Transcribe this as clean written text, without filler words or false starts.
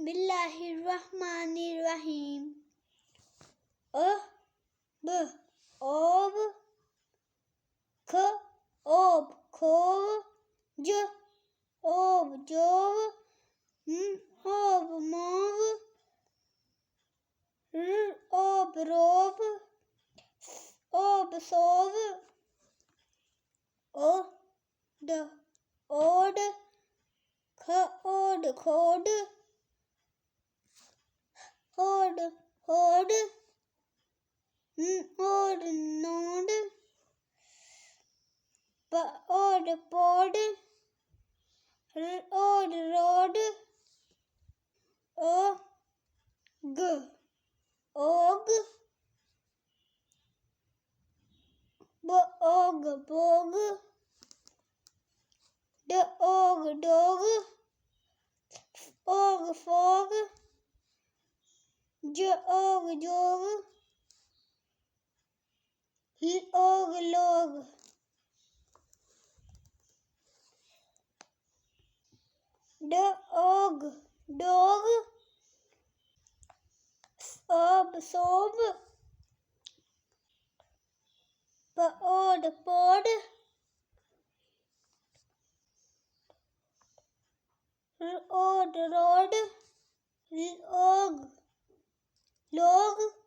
Bismillahirrahmanirrahim. B ob k ob khov j ob jov ob mov ob rov ob sov od od khod khod od hod od nod od pod od rod og og og bog og dog og fog og jog og log og dog sob sob od pod od rod og log